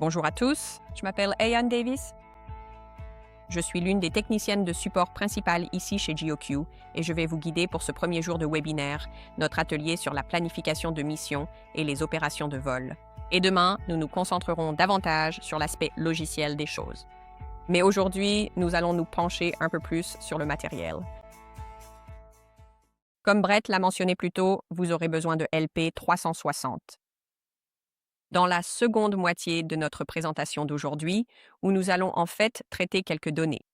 Bonjour à tous, je m'appelle Ayan Davis. Je suis l'une des techniciennes de support principales ici chez GeoQ et je vais vous guider pour ce premier jour de webinaire, notre atelier sur la planification de missions et les opérations de vol. Et demain, nous nous concentrerons davantage sur l'aspect logiciel des choses. Mais aujourd'hui, nous allons nous pencher un peu plus sur le matériel. Comme Brett l'a mentionné plus tôt, vous aurez besoin de LP 360. Dans la seconde moitié de notre présentation d'aujourd'hui, où nous allons en fait traiter quelques données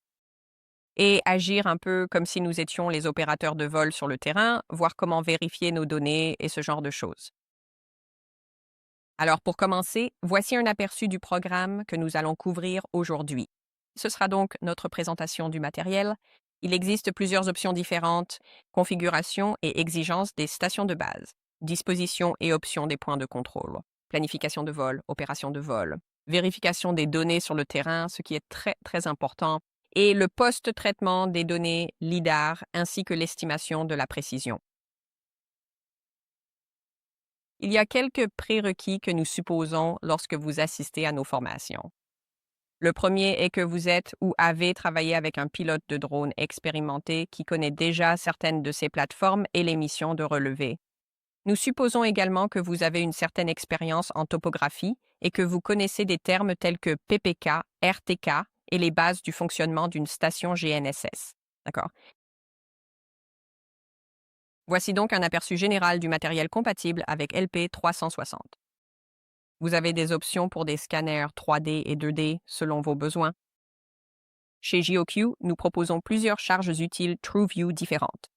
et agir un peu comme si nous étions les opérateurs de vol sur le terrain, voir comment vérifier nos données et ce genre de choses. Alors pour commencer, voici un aperçu du programme que nous allons couvrir aujourd'hui. Ce sera donc notre présentation du matériel. Il existe plusieurs options différentes, configuration et exigences des stations de base, disposition et options des points de contrôle, planification de vol, opération de vol, vérification des données sur le terrain, ce qui est très important, et le post-traitement des données LIDAR ainsi que l'estimation de la précision. Il y a quelques prérequis que nous supposons lorsque vous assistez à nos formations. Le premier est que vous êtes ou avez travaillé avec un pilote de drone expérimenté qui connaît déjà certaines de ces plateformes et les missions de relevé. Nous supposons également que vous avez une certaine expérience en topographie et que vous connaissez des termes tels que PPK, RTK et les bases du fonctionnement d'une station GNSS. D'accord? Voici donc un aperçu général du matériel compatible avec LP 360. Vous avez des options pour des scanners 3D et 2D selon vos besoins. Chez GeoQ, nous proposons plusieurs charges utiles TrueView différentes,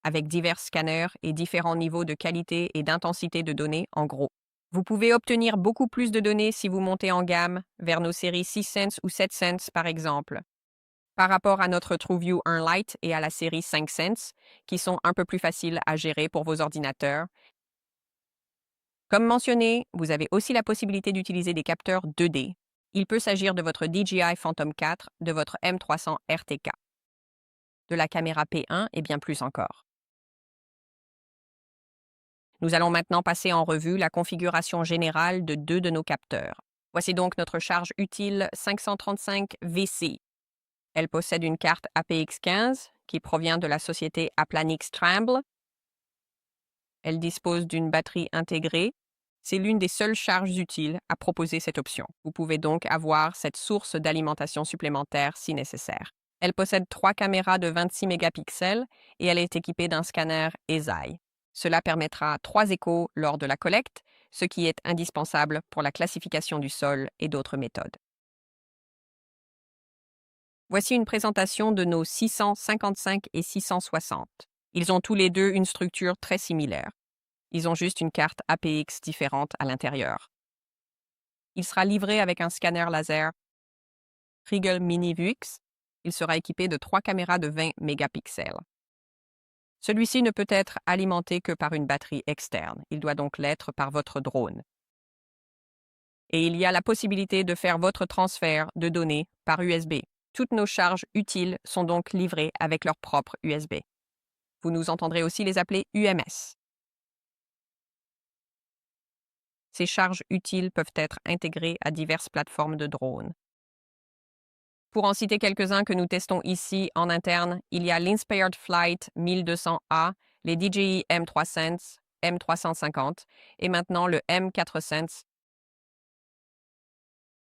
avec divers scanners et différents niveaux de qualité et d'intensité de données en gros. Vous pouvez obtenir beaucoup plus de données si vous montez en gamme vers nos séries 6sense ou 7sense par exemple, par rapport à notre TrueView 1 Lite et à la série 5sense, qui sont un peu plus faciles à gérer pour vos ordinateurs. Comme mentionné, vous avez aussi la possibilité d'utiliser des capteurs 2D. Il peut s'agir de votre DJI Phantom 4, de votre M300 RTK, de la caméra P1 et bien plus encore. Nous allons maintenant passer en revue la configuration générale de deux de nos capteurs. Voici donc notre charge utile 535 VC. Elle possède une carte APX15 qui provient de la société Applanix Tramble. Elle dispose d'une batterie intégrée. C'est l'une des seules charges utiles à proposer cette option. Vous pouvez donc avoir cette source d'alimentation supplémentaire si nécessaire. Elle possède 3 caméras de 26 mégapixels et elle est équipée d'un scanner ESI. Cela permettra 3 échos lors de la collecte, ce qui est indispensable pour la classification du sol et d'autres méthodes. Voici une présentation de nos 655 et 660. Ils ont tous les deux une structure très similaire. Ils ont juste une carte APX différente à l'intérieur. Il sera livré avec un scanner laser Rigel Mini Vux. Il sera équipé de 3 caméras de 20 mégapixels. Celui-ci ne peut être alimenté que par une batterie externe. Il doit donc l'être par votre drone. Et il y a la possibilité de faire votre transfert de données par USB. Toutes nos charges utiles sont donc livrées avec leur propre USB. Vous nous entendrez aussi les appeler UMS. Ces charges utiles peuvent être intégrées à diverses plateformes de drones. Pour en citer quelques-uns que nous testons ici en interne, il y a l'Inspired Flight 1200A, les DJI M3sense, M350 et maintenant le M4sense,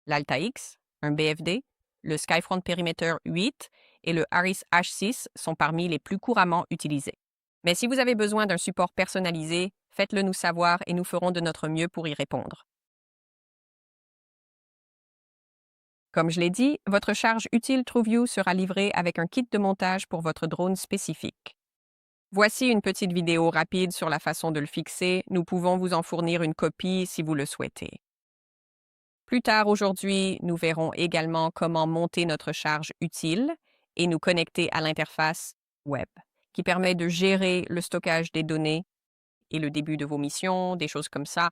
l'Alta-X, un BFD, le Skyfront Perimeter 8 et le Harris H6 sont parmi les plus couramment utilisés. Mais si vous avez besoin d'un support personnalisé, faites-le nous savoir et nous ferons de notre mieux pour y répondre. Comme je l'ai dit, votre charge utile TrueView sera livrée avec un kit de montage pour votre drone spécifique. Voici une petite vidéo rapide sur la façon de le fixer. Nous pouvons vous en fournir une copie si vous le souhaitez. Plus tard aujourd'hui, nous verrons également comment monter notre charge utile et nous connecter à l'interface web, qui permet de gérer le stockage des données et le début de vos missions, des choses comme ça.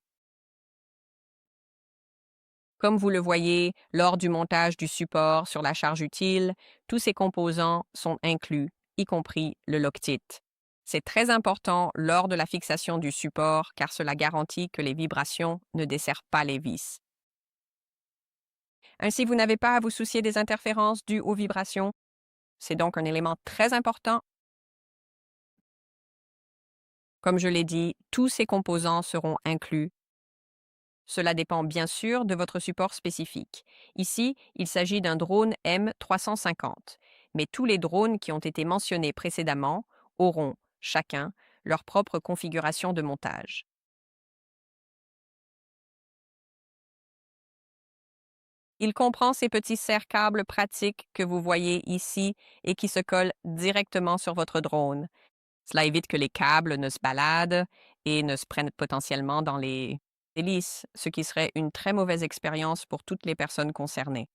Comme vous le voyez, lors du montage du support sur la charge utile, tous ces composants sont inclus, y compris le loctite. C'est très important lors de la fixation du support car cela garantit que les vibrations ne desserrent pas les vis. Ainsi, vous n'avez pas à vous soucier des interférences dues aux vibrations. C'est donc un élément très important. Comme je l'ai dit, tous ces composants seront inclus. Cela dépend bien sûr de votre support spécifique. Ici, il s'agit d'un drone M350, mais tous les drones qui ont été mentionnés précédemment auront, chacun, leur propre configuration de montage. Il comprend ces petits serre-câbles pratiques que vous voyez ici et qui se collent directement sur votre drone. Cela évite que les câbles ne se baladent et ne se prennent potentiellement dans les hélices, ce qui serait une très mauvaise expérience pour toutes les personnes concernées.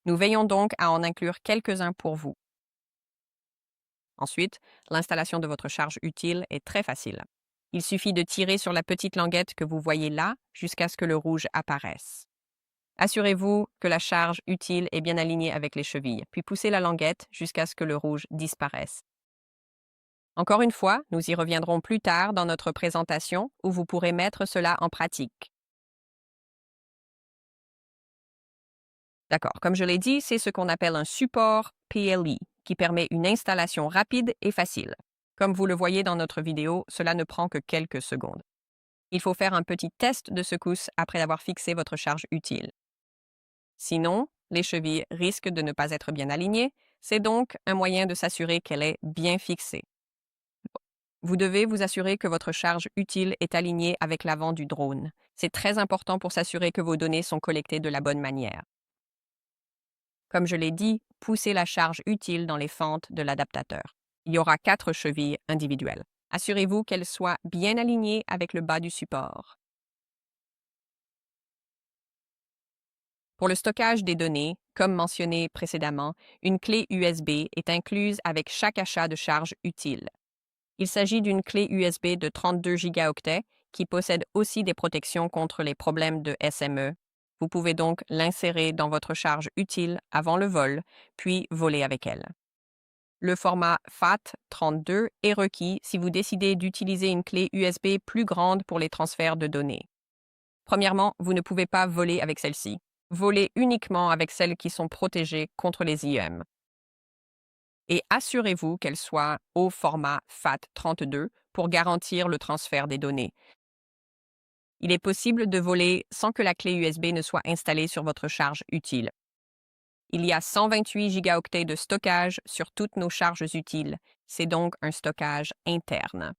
Nous veillons donc à en inclure quelques-uns pour vous. Ensuite, l'installation de votre charge utile est très facile. Il suffit de tirer sur la petite languette que vous voyez là jusqu'à ce que le rouge apparaisse. Assurez-vous que la charge utile est bien alignée avec les chevilles, puis poussez la languette jusqu'à ce que le rouge disparaisse. Encore une fois, nous y reviendrons plus tard dans notre présentation où vous pourrez mettre cela en pratique. D'accord, comme je l'ai dit, c'est ce qu'on appelle un support PLE qui permet une installation rapide et facile. Comme vous le voyez dans notre vidéo, cela ne prend que quelques secondes. Il faut faire un petit test de secousse après avoir fixé votre charge utile. Sinon, les chevilles risquent de ne pas être bien alignées, c'est donc un moyen de s'assurer qu'elle est bien fixée. Vous devez vous assurer que votre charge utile est alignée avec l'avant du drone. C'est très important pour s'assurer que vos données sont collectées de la bonne manière. Comme je l'ai dit, poussez la charge utile dans les fentes de l'adaptateur. Il y aura 4 chevilles individuelles. Assurez-vous qu'elles soient bien alignées avec le bas du support. Pour le stockage des données, comme mentionné précédemment, une clé USB est incluse avec chaque achat de charge utile. Il s'agit d'une clé USB de 32 gigaoctets qui possède aussi des protections contre les problèmes de SME. Vous pouvez donc l'insérer dans votre charge utile avant le vol, puis voler avec elle. Le format FAT32 est requis si vous décidez d'utiliser une clé USB plus grande pour les transferts de données. Premièrement, vous ne pouvez pas voler avec celle-ci. Volez uniquement avec celles qui sont protégées contre les IEM. Et assurez-vous qu'elle soit au format FAT32 pour garantir le transfert des données. Il est possible de voler sans que la clé USB ne soit installée sur votre charge utile. Il y a 128 gigaoctets de stockage sur toutes nos charges utiles. C'est donc un stockage interne.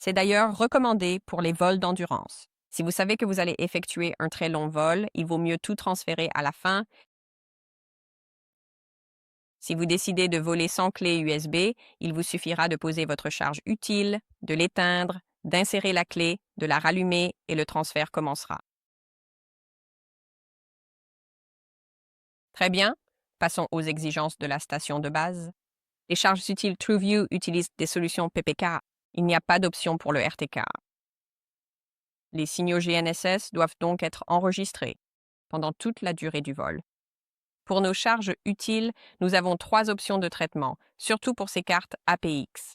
C'est d'ailleurs recommandé pour les vols d'endurance. Si vous savez que vous allez effectuer un très long vol, il vaut mieux tout transférer à la fin. Si vous décidez de voler sans clé USB, il vous suffira de poser votre charge utile, de l'éteindre, d'insérer la clé, de la rallumer et le transfert commencera. Très bien, passons aux exigences de la station de base. Les charges utiles TrueView utilisent des solutions PPK. Il n'y a pas d'option pour le RTK. Les signaux GNSS doivent donc être enregistrés pendant toute la durée du vol. Pour nos charges utiles, nous avons 3 options de traitement, surtout pour ces cartes APX.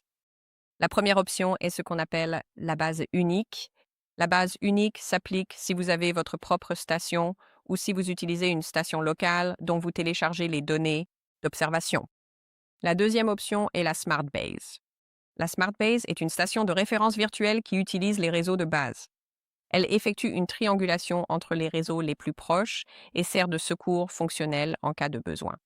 La première option est ce qu'on appelle la base unique. La base unique s'applique si vous avez votre propre station ou si vous utilisez une station locale dont vous téléchargez les données d'observation. La deuxième option est la Smart Base. La Smart Base est une station de référence virtuelle qui utilise les réseaux de base. Elle effectue une triangulation entre les réseaux les plus proches et sert de secours fonctionnel en cas de besoin.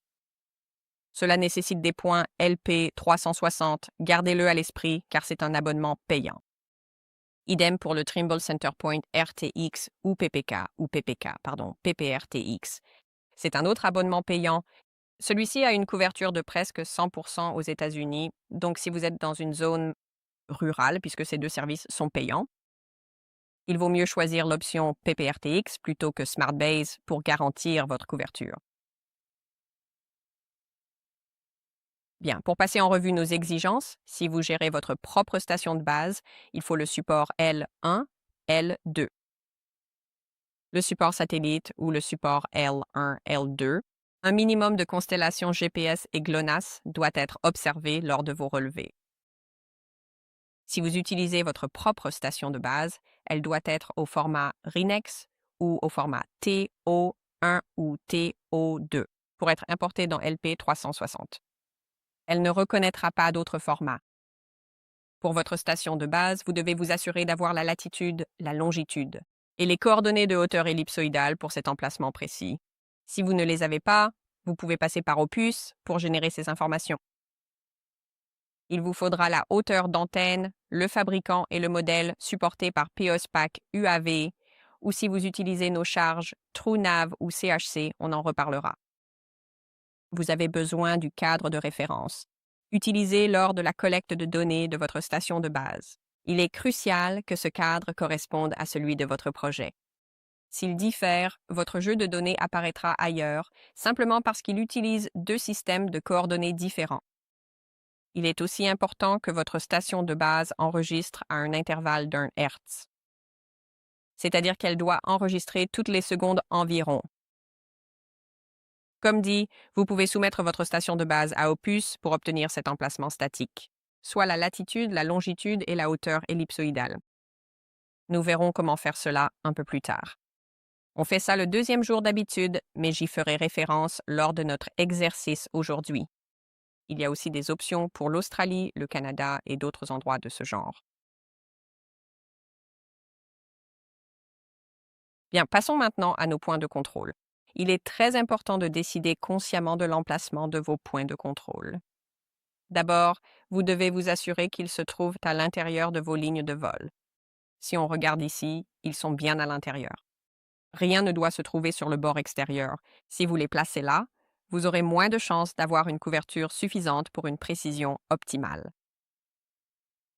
Cela nécessite des points LP360, gardez-le à l'esprit car c'est un abonnement payant. Idem pour le Trimble Center Point RTX ou PPRTX. C'est un autre abonnement payant. Celui-ci a une couverture de presque 100% aux États-Unis, donc si vous êtes dans une zone rurale, puisque ces 2 services sont payants, il vaut mieux choisir l'option PPRTX plutôt que SmartBase pour garantir votre couverture. Bien, pour passer en revue nos exigences, si vous gérez votre propre station de base, il faut le support L1, L2. Le support satellite ou le support L1, L2. Un minimum de constellations GPS et GLONASS doit être observé lors de vos relevés. Si vous utilisez votre propre station de base, elle doit être au format RINEX ou au format TOS. TO1 ou TO2 pour être importée dans LP360. Elle ne reconnaîtra pas d'autres formats. Pour votre station de base, vous devez vous assurer d'avoir la latitude, la longitude et les coordonnées de hauteur ellipsoïdale pour cet emplacement précis. Si vous ne les avez pas, vous pouvez passer par Opus pour générer ces informations. Il vous faudra la hauteur d'antenne, le fabricant et le modèle supporté par POSPAC UAV, ou si vous utilisez nos charges TrueNav ou CHC, on en reparlera. Vous avez besoin du cadre de référence, utilisé lors de la collecte de données de votre station de base. Il est crucial que ce cadre corresponde à celui de votre projet. S'il diffère, votre jeu de données apparaîtra ailleurs, simplement parce qu'il utilise deux systèmes de coordonnées différents. Il est aussi important que votre station de base enregistre à un intervalle d'1 Hz, c'est-à-dire qu'elle doit enregistrer toutes les secondes environ. Comme dit, vous pouvez soumettre votre station de base à Opus pour obtenir cet emplacement statique, soit la latitude, la longitude et la hauteur ellipsoïdale. Nous verrons comment faire cela un peu plus tard. On fait ça le deuxième jour d'habitude, mais j'y ferai référence lors de notre exercice aujourd'hui. Il y a aussi des options pour l'Australie, le Canada et d'autres endroits de ce genre. Bien, passons maintenant à nos points de contrôle. Il est très important de décider consciemment de l'emplacement de vos points de contrôle. D'abord, vous devez vous assurer qu'ils se trouvent à l'intérieur de vos lignes de vol. Si on regarde ici, ils sont bien à l'intérieur. Rien ne doit se trouver sur le bord extérieur. Si vous les placez là, vous aurez moins de chances d'avoir une couverture suffisante pour une précision optimale.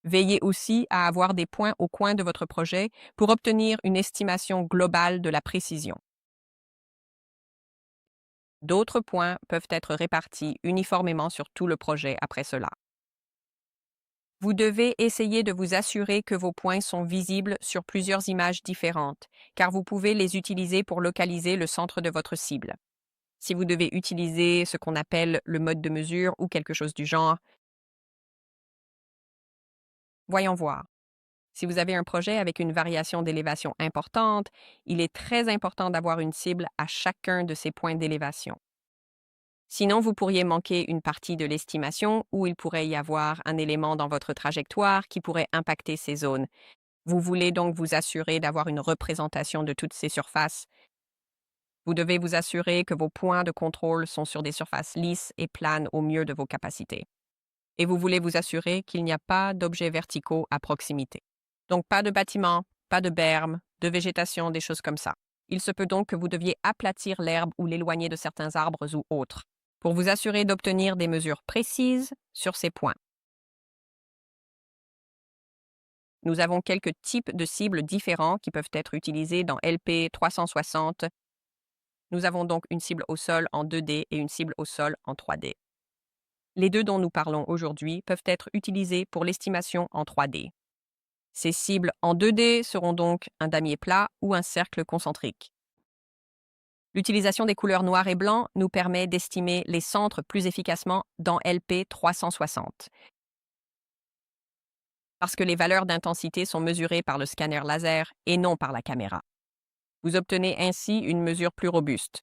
Veillez aussi à avoir des points au coin de votre projet pour obtenir une estimation globale de la précision. D'autres points peuvent être répartis uniformément sur tout le projet après cela. Vous devez essayer de vous assurer que vos points sont visibles sur plusieurs images différentes, car vous pouvez les utiliser pour localiser le centre de votre cible. Si vous devez utiliser ce qu'on appelle le mode de mesure ou quelque chose du genre, voyons voir. Si vous avez un projet avec une variation d'élévation importante, il est très important d'avoir une cible à chacun de ces points d'élévation. Sinon, vous pourriez manquer une partie de l'estimation ou il pourrait y avoir un élément dans votre trajectoire qui pourrait impacter ces zones. Vous voulez donc vous assurer d'avoir une représentation de toutes ces surfaces. Vous devez vous assurer que vos points de contrôle sont sur des surfaces lisses et planes au mieux de vos capacités. Et vous voulez vous assurer qu'il n'y a pas d'objets verticaux à proximité. Donc pas de bâtiments, pas de bermes, de végétation, des choses comme ça. Il se peut donc que vous deviez aplatir l'herbe ou l'éloigner de certains arbres ou autres, pour vous assurer d'obtenir des mesures précises sur ces points. Nous avons quelques types de cibles différents qui peuvent être utilisés dans LP360. Nous avons donc une cible au sol en 2D et une cible au sol en 3D. Les deux dont nous parlons aujourd'hui peuvent être utilisés pour l'estimation en 3D. Ces cibles en 2D seront donc un damier plat ou un cercle concentrique. L'utilisation des couleurs noir et blanc nous permet d'estimer les centres plus efficacement dans LP360, parce que les valeurs d'intensité sont mesurées par le scanner laser et non par la caméra. Vous obtenez ainsi une mesure plus robuste.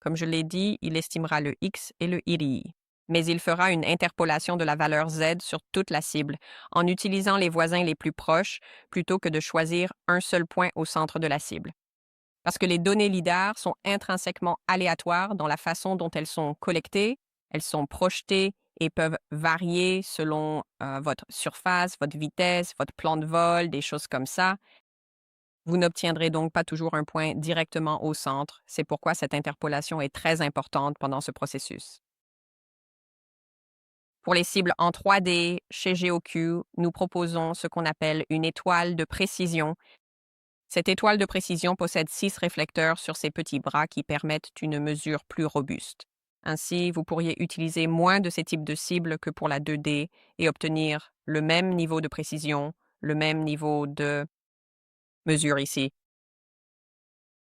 Comme je l'ai dit, il estimera le X et le Y, mais il fera une interpolation de la valeur Z sur toute la cible en utilisant les voisins les plus proches plutôt que de choisir un seul point au centre de la cible. Parce que les données LIDAR sont intrinsèquement aléatoires dans la façon dont elles sont collectées, elles sont projetées et peuvent varier selon votre surface, votre vitesse, votre plan de vol, des choses comme ça. Vous n'obtiendrez donc pas toujours un point directement au centre. C'est pourquoi cette interpolation est très importante pendant ce processus. Pour les cibles en 3D, chez GeoQ, nous proposons ce qu'on appelle une étoile de précision. Cette étoile de précision possède 6 réflecteurs sur ses petits bras qui permettent une mesure plus robuste. Ainsi, vous pourriez utiliser moins de ces types de cibles que pour la 2D et obtenir le même niveau de précision, le même niveau de mesure ici.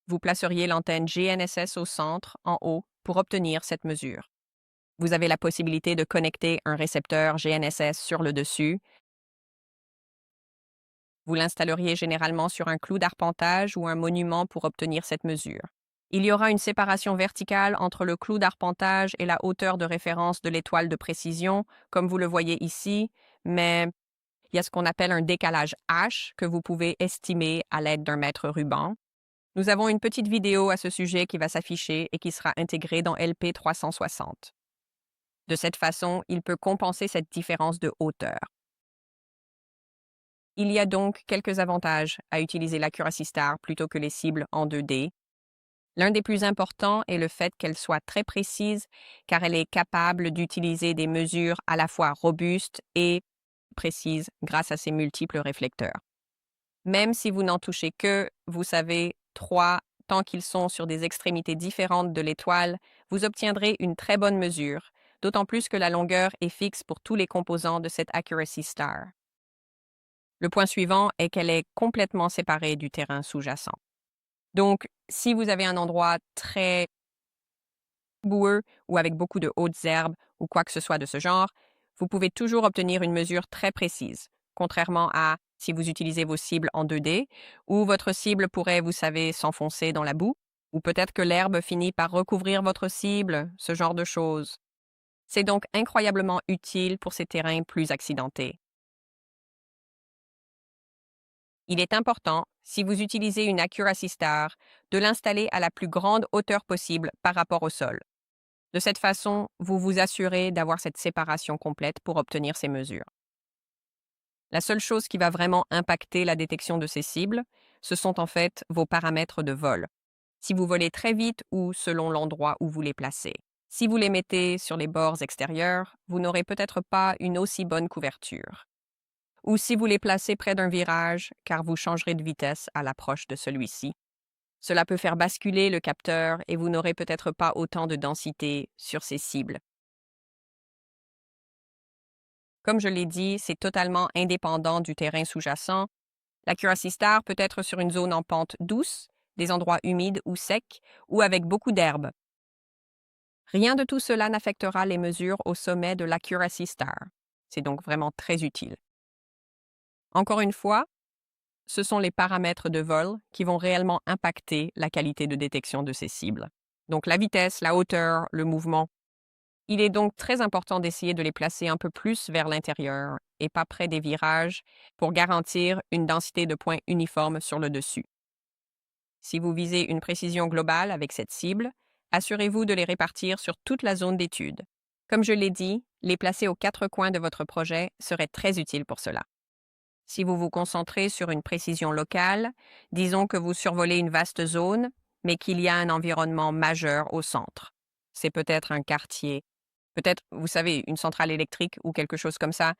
Vous placeriez l'antenne GNSS au centre, en haut, pour obtenir cette mesure. Vous avez la possibilité de connecter un récepteur GNSS sur le dessus. Vous l'installeriez généralement sur un clou d'arpentage ou un monument pour obtenir cette mesure. Il y aura une séparation verticale entre le clou d'arpentage et la hauteur de référence de l'étoile de précision, comme vous le voyez ici, mais il y a ce qu'on appelle un décalage H que vous pouvez estimer à l'aide d'un mètre ruban. Nous avons une petite vidéo à ce sujet qui va s'afficher et qui sera intégrée dans LP 360. De cette façon, il peut compenser cette différence de hauteur. Il y a donc quelques avantages à utiliser l'Accuracy Star plutôt que les cibles en 2D. L'un des plus importants est le fait qu'elle soit très précise car elle est capable d'utiliser des mesures à la fois robustes et précises grâce à ses multiples réflecteurs. Même si vous n'en touchez que, vous savez, 3, tant qu'ils sont sur des extrémités différentes de l'étoile, vous obtiendrez une très bonne mesure, d'autant plus que la longueur est fixe pour tous les composants de cette Accuracy Star. Le point suivant est qu'elle est complètement séparée du terrain sous-jacent. Donc, si vous avez un endroit très boueux ou avec beaucoup de hautes herbes ou quoi que ce soit de ce genre, vous pouvez toujours obtenir une mesure très précise, contrairement à si vous utilisez vos cibles en 2D, où votre cible pourrait, vous savez, s'enfoncer dans la boue, ou peut-être que l'herbe finit par recouvrir votre cible, ce genre de choses. C'est donc incroyablement utile pour ces terrains plus accidentés. Il est important, si vous utilisez une Accuracy Star, de l'installer à la plus grande hauteur possible par rapport au sol. De cette façon, vous vous assurez d'avoir cette séparation complète pour obtenir ces mesures. La seule chose qui va vraiment impacter la détection de ces cibles, ce sont en fait vos paramètres de vol. Si vous volez très vite ou selon l'endroit où vous les placez. Si vous les mettez sur les bords extérieurs, vous n'aurez peut-être pas une aussi bonne couverture. Ou si vous les placez près d'un virage, car vous changerez de vitesse à l'approche de celui-ci. Cela peut faire basculer le capteur et vous n'aurez peut-être pas autant de densité sur ces cibles. Comme je l'ai dit, c'est totalement indépendant du terrain sous-jacent. L'Accuracy Star peut être sur une zone en pente douce, des endroits humides ou secs, ou avec beaucoup d'herbes. Rien de tout cela n'affectera les mesures au sommet de l'Accuracy Star. C'est donc vraiment très utile. Encore une fois, ce sont les paramètres de vol qui vont réellement impacter la qualité de détection de ces cibles. Donc la vitesse, la hauteur, le mouvement. Il est donc très important d'essayer de les placer un peu plus vers l'intérieur et pas près des virages pour garantir une densité de points uniforme sur le dessus. Si vous visez une précision globale avec cette cible, assurez-vous de les répartir sur toute la zone d'étude. Comme je l'ai dit, les placer aux 4 coins de votre projet serait très utile pour cela. Si vous vous concentrez sur une précision locale, disons que vous survolez une vaste zone, mais qu'il y a un environnement majeur au centre. C'est peut-être un quartier, peut-être, vous savez, une centrale électrique ou quelque chose comme ça.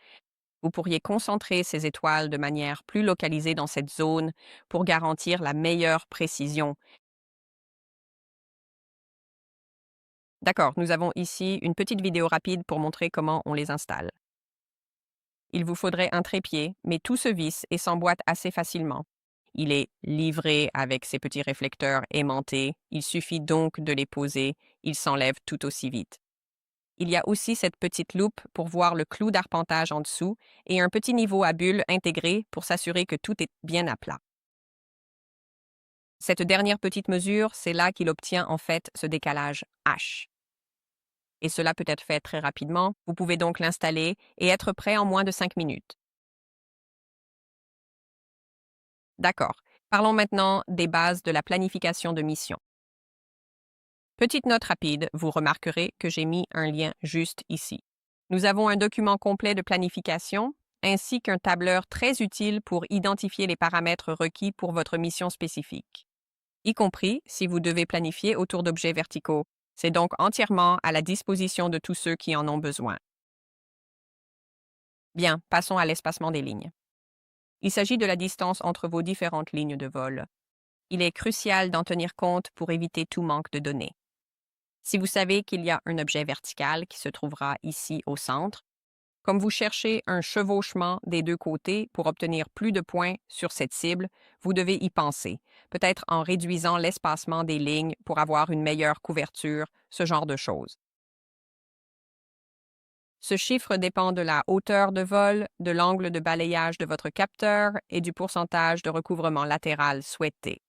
Vous pourriez concentrer ces étoiles de manière plus localisée dans cette zone pour garantir la meilleure précision. D'accord, nous avons ici une petite vidéo rapide pour montrer comment on les installe. Il vous faudrait un trépied, mais tout se visse et s'emboîte assez facilement. Il est livré avec ses petits réflecteurs aimantés, il suffit donc de les poser, ils s'enlèvent tout aussi vite. Il y a aussi cette petite loupe pour voir le clou d'arpentage en dessous et un petit niveau à bulles intégré pour s'assurer que tout est bien à plat. Cette dernière petite mesure, c'est là qu'il obtient en fait ce décalage H. Et cela peut être fait très rapidement, vous pouvez donc l'installer et être prêt en moins de 5 minutes. D'accord. Parlons maintenant des bases de la planification de mission. Petite note rapide, vous remarquerez que j'ai mis un lien juste ici. Nous avons un document complet de planification ainsi qu'un tableur très utile pour identifier les paramètres requis pour votre mission spécifique, y compris si vous devez planifier autour d'objets verticaux. C'est donc entièrement à la disposition de tous ceux qui en ont besoin. Bien, passons à l'espacement des lignes. Il s'agit de la distance entre vos différentes lignes de vol. Il est crucial d'en tenir compte pour éviter tout manque de données. Si vous savez qu'il y a un objet vertical qui se trouvera ici au centre, comme vous cherchez un chevauchement des deux côtés pour obtenir plus de points sur cette cible, vous devez y penser, peut-être en réduisant l'espacement des lignes pour avoir une meilleure couverture, ce genre de choses. Ce chiffre dépend de la hauteur de vol, de l'angle de balayage de votre capteur et du pourcentage de recouvrement latéral souhaité.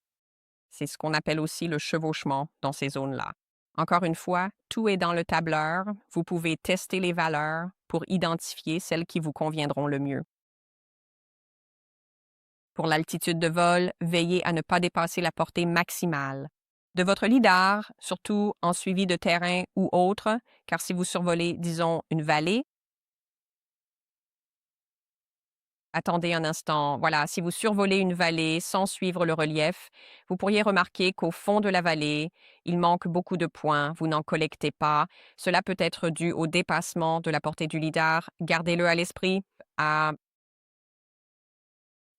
C'est ce qu'on appelle aussi le chevauchement dans ces zones-là. Encore une fois, tout est dans le tableur. Vous pouvez tester les valeurs pour identifier celles qui vous conviendront le mieux. Pour l'altitude de vol, veillez à ne pas dépasser la portée maximale de votre lidar, surtout en suivi de terrain ou autre, car si vous survolez, disons, une vallée, attendez un instant. Voilà, si vous survolez une vallée sans suivre le relief, vous pourriez remarquer qu'au fond de la vallée, il manque beaucoup de points, vous n'en collectez pas. Cela peut être dû au dépassement de la portée du lidar. Gardez-le à l'esprit.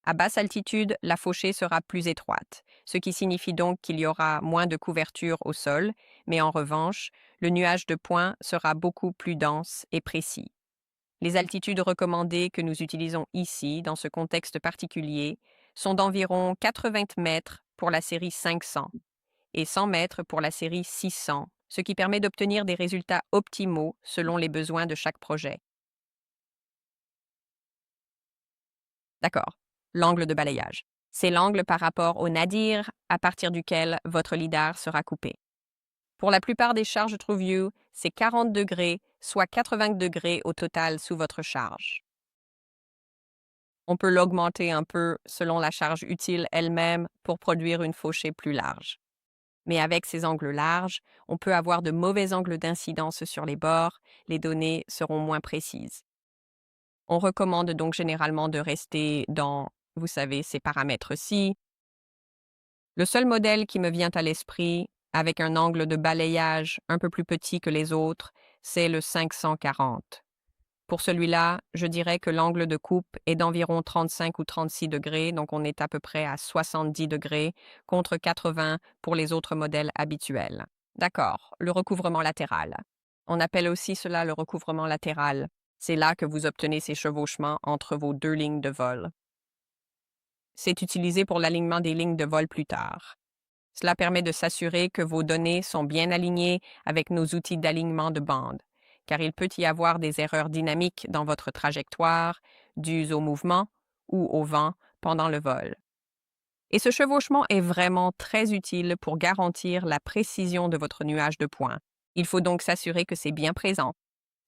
À basse altitude, la fauchée sera plus étroite, ce qui signifie donc qu'il y aura moins de couverture au sol, mais en revanche, le nuage de points sera beaucoup plus dense et précis. Les altitudes recommandées que nous utilisons ici, dans ce contexte particulier, sont d'environ 80 mètres pour la série 500 et 100 mètres pour la série 600, ce qui permet d'obtenir des résultats optimaux selon les besoins de chaque projet. D'accord. L'angle de balayage. C'est l'angle par rapport au nadir à partir duquel votre lidar sera coupé. Pour la plupart des charges TrueView, c'est 40 degrés, soit 80 degrés au total sous votre charge. On peut l'augmenter un peu selon la charge utile elle-même pour produire une fauchée plus large. Mais avec ces angles larges, on peut avoir de mauvais angles d'incidence sur les bords, les données seront moins précises. On recommande donc généralement de rester dans, vous savez, ces paramètres-ci. Le seul modèle qui me vient à l'esprit, avec un angle de balayage un peu plus petit que les autres, c'est le 540. Pour celui-là, je dirais que l'angle de coupe est d'environ 35 ou 36 degrés, donc on est à peu près à 70 degrés, contre 80 pour les autres modèles habituels. D'accord, le recouvrement latéral. On appelle aussi cela le recouvrement latéral. C'est là que vous obtenez ces chevauchements entre vos deux lignes de vol. C'est utilisé pour l'alignement des lignes de vol plus tard. Cela permet de s'assurer que vos données sont bien alignées avec nos outils d'alignement de bande, car il peut y avoir des erreurs dynamiques dans votre trajectoire, dues au mouvement ou au vent pendant le vol. Et ce chevauchement est vraiment très utile pour garantir la précision de votre nuage de points. Il faut donc s'assurer que c'est bien présent.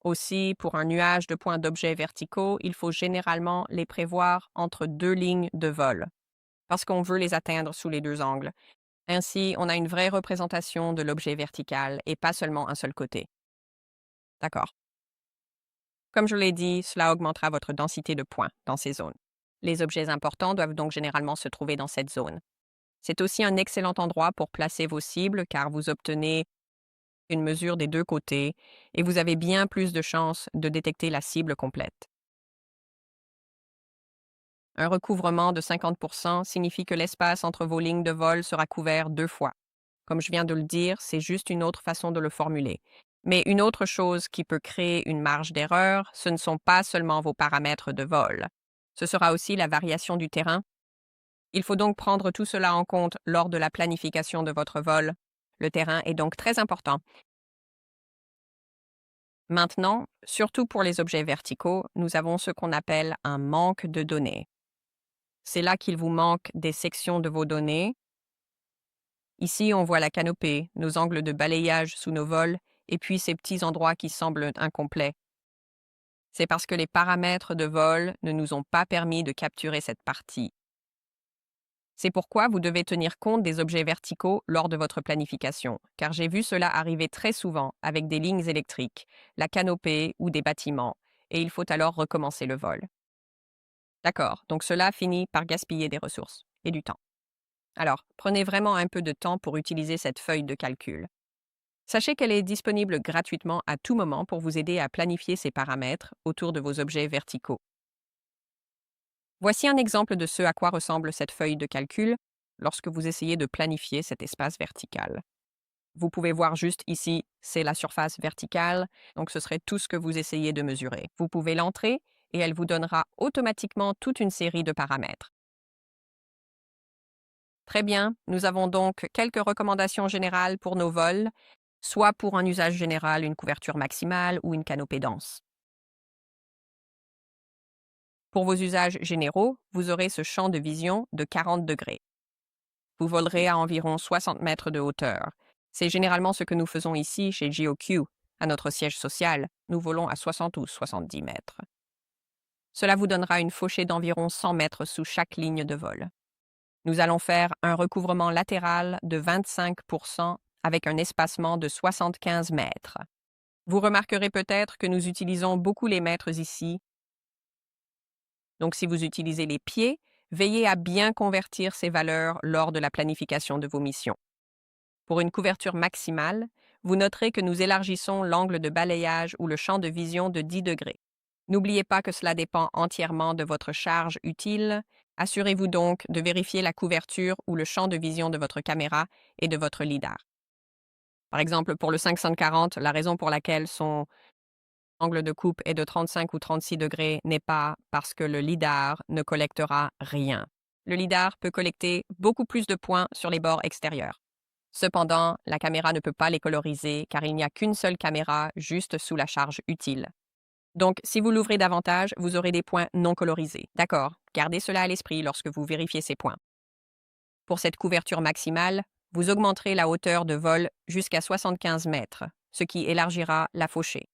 Aussi, pour un nuage de points d'objets verticaux, il faut généralement les prévoir entre deux lignes de vol, parce qu'on veut les atteindre sous les deux angles. Ainsi, on a une vraie représentation de l'objet vertical et pas seulement un seul côté. D'accord. Comme je l'ai dit, cela augmentera votre densité de points dans ces zones. Les objets importants doivent donc généralement se trouver dans cette zone. C'est aussi un excellent endroit pour placer vos cibles car vous obtenez une mesure des deux côtés et vous avez bien plus de chances de détecter la cible complète. Un recouvrement de 50% signifie que l'espace entre vos lignes de vol sera couvert deux fois. Comme je viens de le dire, c'est juste une autre façon de le formuler. Mais une autre chose qui peut créer une marge d'erreur, ce ne sont pas seulement vos paramètres de vol. Ce sera aussi la variation du terrain. Il faut donc prendre tout cela en compte lors de la planification de votre vol. Le terrain est donc très important. Maintenant, surtout pour les objets verticaux, nous avons ce qu'on appelle un manque de données. C'est là qu'il vous manque des sections de vos données. Ici, on voit la canopée, nos angles de balayage sous nos vols, et puis ces petits endroits qui semblent incomplets. C'est parce que les paramètres de vol ne nous ont pas permis de capturer cette partie. C'est pourquoi vous devez tenir compte des objets verticaux lors de votre planification, car j'ai vu cela arriver très souvent avec des lignes électriques, la canopée ou des bâtiments, et il faut alors recommencer le vol. D'accord, donc cela finit par gaspiller des ressources et du temps. Alors, prenez vraiment un peu de temps pour utiliser cette feuille de calcul. Sachez qu'elle est disponible gratuitement à tout moment pour vous aider à planifier ces paramètres autour de vos objets verticaux. Voici un exemple de ce à quoi ressemble cette feuille de calcul lorsque vous essayez de planifier cet espace vertical. Vous pouvez voir juste ici, c'est la surface verticale, donc ce serait tout ce que vous essayez de mesurer. Vous pouvez l'entrer et elle vous donnera automatiquement toute une série de paramètres. Très bien, nous avons donc quelques recommandations générales pour nos vols, soit pour un usage général, une couverture maximale ou une canopée dense. Pour vos usages généraux, vous aurez ce champ de vision de 40 degrés. Vous volerez à environ 60 mètres de hauteur. C'est généralement ce que nous faisons ici chez GOQ. À notre siège social, nous volons à 60 ou 70 mètres. Cela vous donnera une fauchée d'environ 100 mètres sous chaque ligne de vol. Nous allons faire un recouvrement latéral de 25% avec un espacement de 75 mètres. Vous remarquerez peut-être que nous utilisons beaucoup les mètres ici. Donc si vous utilisez les pieds, veillez à bien convertir ces valeurs lors de la planification de vos missions. Pour une couverture maximale, vous noterez que nous élargissons l'angle de balayage ou le champ de vision de 10 degrés. N'oubliez pas que cela dépend entièrement de votre charge utile. Assurez-vous donc de vérifier la couverture ou le champ de vision de votre caméra et de votre lidar. Par exemple, pour le 540, la raison pour laquelle son angle de coupe est de 35 ou 36 degrés n'est pas parce que le lidar ne collectera rien. Le lidar peut collecter beaucoup plus de points sur les bords extérieurs. Cependant, la caméra ne peut pas les coloriser car il n'y a qu'une seule caméra juste sous la charge utile. Donc, si vous l'ouvrez davantage, vous aurez des points non colorisés. D'accord, gardez cela à l'esprit lorsque vous vérifiez ces points. Pour cette couverture maximale, vous augmenterez la hauteur de vol jusqu'à 75 mètres, ce qui élargira la fauchée.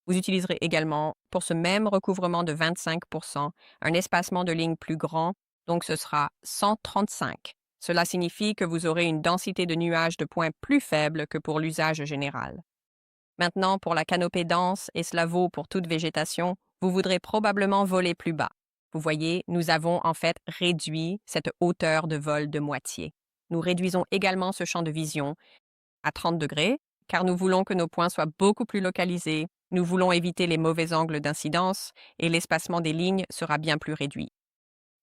Vous utiliserez également, pour ce même recouvrement de 25%, un espacement de ligne plus grand, donc ce sera 135. Cela signifie que vous aurez une densité de nuages de points plus faible que pour l'usage général. Maintenant, pour la canopée dense, et cela vaut pour toute végétation, vous voudrez probablement voler plus bas. Vous voyez, nous avons en fait réduit cette hauteur de vol de moitié. Nous réduisons également ce champ de vision à 30 degrés, car nous voulons que nos points soient beaucoup plus localisés, nous voulons éviter les mauvais angles d'incidence, et l'espacement des lignes sera bien plus réduit.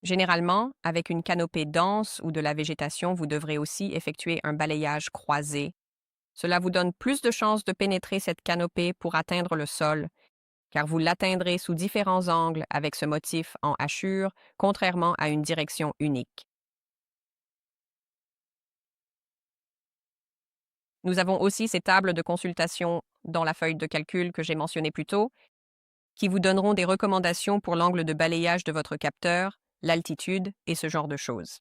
Généralement, avec une canopée dense ou de la végétation, vous devrez aussi effectuer un balayage croisé. Cela vous donne plus de chances de pénétrer cette canopée pour atteindre le sol, car vous l'atteindrez sous différents angles avec ce motif en hachure, contrairement à une direction unique. Nous avons aussi ces tables de consultation dans la feuille de calcul que j'ai mentionnée plus tôt, qui vous donneront des recommandations pour l'angle de balayage de votre capteur, l'altitude et ce genre de choses.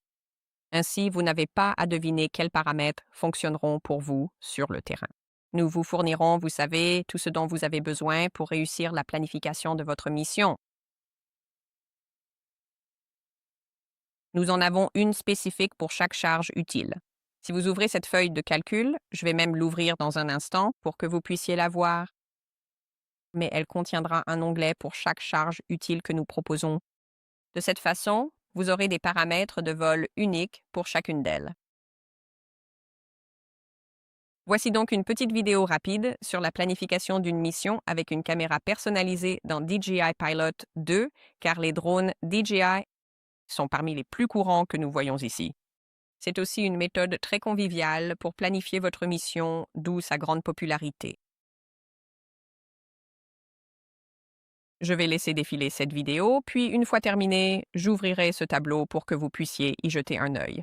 Ainsi, vous n'avez pas à deviner quels paramètres fonctionneront pour vous sur le terrain. Nous vous fournirons, vous savez, tout ce dont vous avez besoin pour réussir la planification de votre mission. Nous en avons une spécifique pour chaque charge utile. Si vous ouvrez cette feuille de calcul, je vais même l'ouvrir dans un instant pour que vous puissiez la voir, mais elle contiendra un onglet pour chaque charge utile que nous proposons. De cette façon, vous aurez des paramètres de vol uniques pour chacune d'elles. Voici donc une petite vidéo rapide sur la planification d'une mission avec une caméra personnalisée dans DJI Pilot 2, car les drones DJI sont parmi les plus courants que nous voyons ici. C'est aussi une méthode très conviviale pour planifier votre mission, d'où sa grande popularité. Je vais laisser défiler cette vidéo, puis une fois terminée, j'ouvrirai ce tableau pour que vous puissiez y jeter un œil.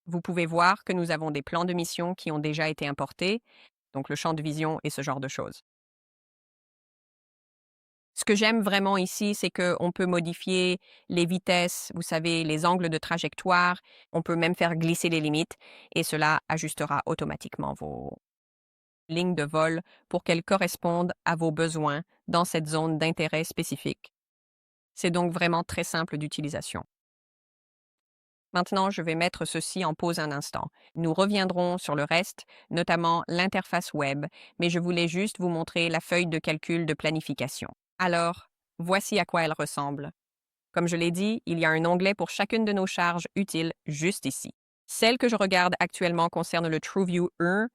Vous pouvez voir que nous avons des plans de mission qui ont déjà été importés, donc le champ de vision et ce genre de choses. Ce que j'aime vraiment ici, c'est qu'on peut modifier les vitesses, vous savez, les angles de trajectoire, on peut même faire glisser les limites et cela ajustera automatiquement vos lignes de vol pour qu'elles correspondent à vos besoins dans cette zone d'intérêt spécifique. C'est donc vraiment très simple d'utilisation. Maintenant, je vais mettre ceci en pause un instant. Nous reviendrons sur le reste, notamment l'interface web, mais je voulais juste vous montrer la feuille de calcul de planification. Alors, voici à quoi elle ressemble. Comme je l'ai dit, il y a un onglet pour chacune de nos charges utiles juste ici. Celle que je regarde actuellement concerne le TrueView 1,